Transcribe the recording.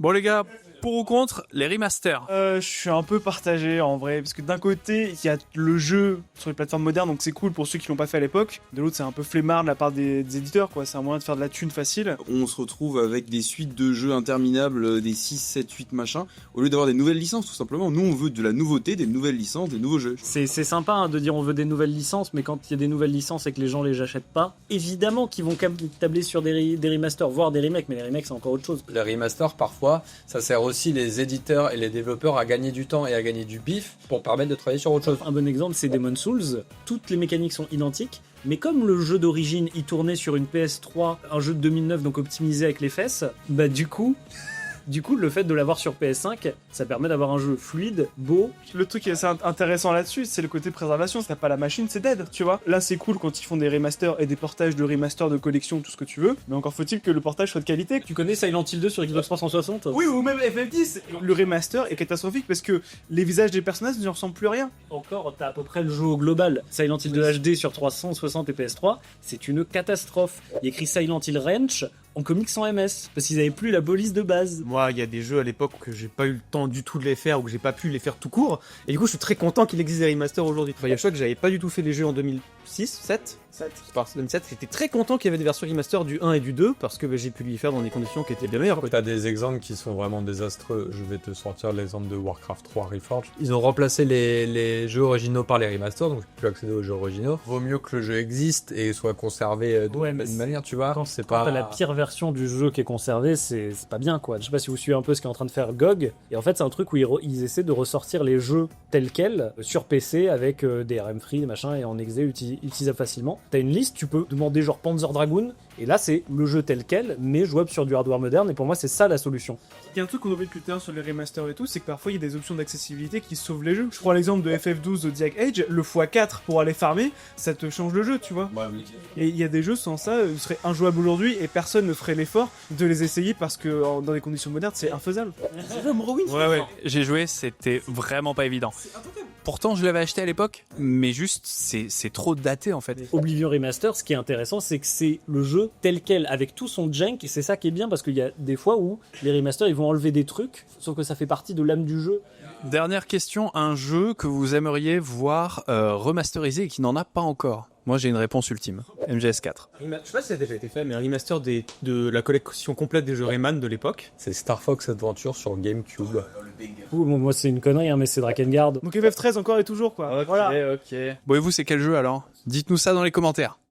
Bon les gars, pour ou contre les remasters? Je suis un peu partagé en vrai, parce que d'un côté, il y a le jeu sur les plateformes modernes, donc c'est cool pour ceux qui l'ont pas fait à l'époque. De l'autre, c'est un peu flemmard de la part des éditeurs, quoi. C'est un moyen de faire de la thune facile. On se retrouve avec des suites de jeux interminables, des 6, 7, 8 machins, au lieu d'avoir des nouvelles licences, tout simplement. Nous, on veut de la nouveauté, des nouvelles licences, des nouveaux jeux. C'est sympa hein, de dire on veut des nouvelles licences, mais quand il y a des nouvelles licences et que les gens les achètent pas, évidemment qu'ils vont tabler sur des remasters, voire des remakes, mais les remakes c'est encore autre chose. Les remasters, parfois, ça sert aussi les éditeurs et les développeurs à gagner du temps et à gagner du bif pour permettre de travailler sur autre chose. Un bon exemple, c'est Demon's Souls. Toutes les mécaniques sont identiques, mais comme le jeu d'origine il tournait sur une PS3, un jeu de 2009 donc optimisé avec les fesses, bah du coup, le fait de l'avoir sur PS5, ça permet d'avoir un jeu fluide, beau. Le truc qui est assez intéressant là-dessus, c'est le côté préservation. Si t'as pas la machine, c'est dead, tu vois. Là, c'est cool quand ils font des remasters et des portages de remasters de collection, tout ce que tu veux. Mais encore faut-il que le portage soit de qualité. Tu connais Silent Hill 2 sur Xbox 360 ? Oui, ou même FF10. Le remaster est catastrophique parce que les visages des personnages ne ressemblent plus à rien. Encore, t'as à peu près le jeu au global. Silent Hill 2 HD sur 360 et PS3, c'est une catastrophe. Il y a écrit Silent Hill Ranch en comics sans MS, parce qu'ils avaient plus la police de base. Moi, il y a des jeux à l'époque que j'ai pas eu le temps du tout de les faire ou que j'ai pas pu les faire tout court, et du coup, je suis très content qu'il existe des remasters aujourd'hui. Enfin, il y a choix que j'avais pas du tout fait les jeux en 2006, 7. C'est par 2007, j'étais très content qu'il y avait des versions remaster du 1 et du 2 parce que j'ai pu les faire dans des conditions qui étaient bien meilleures. T'as des exemples qui sont vraiment désastreux. Je vais te sortir l'exemple de Warcraft 3 Reforged. Ils ont remplacé les jeux originaux par les remasters, donc tu peux plus accéder aux jeux originaux. Vaut mieux que le jeu existe et soit conservé d'une manière, tu vois. Quand t'as la pire version du jeu qui est conservée, c'est pas bien quoi. Je sais pas si vous suivez un peu ce qu'est en train de faire GOG, et en fait c'est un truc où ils essaient de ressortir les jeux tels quels sur PC avec des RM free, des machins, et en exe utilisable facilement. T'as une liste, tu peux demander genre Panzer Dragoon, et là c'est le jeu tel quel, mais jouable sur du hardware moderne, et pour moi c'est ça la solution. Il y a un truc qu'on oublie depuis tout à l'heure sur les remasters et tout, c'est que parfois il y a des options d'accessibilité qui sauvent les jeux. Je prends l'exemple de FF12 Zodiac Age, le x4 pour aller farmer, ça te change le jeu, tu vois. Et il y a des jeux sans ça, ils seraient injouables aujourd'hui et personne ne ferait l'effort de les essayer parce que dans des conditions modernes c'est infaisable. Ouais, j'ai joué, c'était vraiment pas évident. Pourtant, je l'avais acheté à l'époque, mais juste, c'est trop daté en fait. Oblivion Remaster, ce qui est intéressant, c'est que c'est le jeu tel quel, avec tout son junk, et c'est ça qui est bien, parce qu'il y a des fois où les remasters, ils vont enlever des trucs, sauf que ça fait partie de l'âme du jeu. Dernière question, un jeu que vous aimeriez voir remasterisé et qui n'en a pas encore? Moi, j'ai une réponse ultime. MGS4. Je sais pas si ça a déjà été fait, mais un remaster de la collection complète des jeux Rayman de l'époque. C'est Star Fox Adventure sur GameCube. Moi c'est une connerie, hein, mais c'est Drakengard. Donc FF13 encore et toujours quoi. Voilà. Ok. Bon, et vous, c'est quel jeu alors? Dites-nous ça dans les commentaires.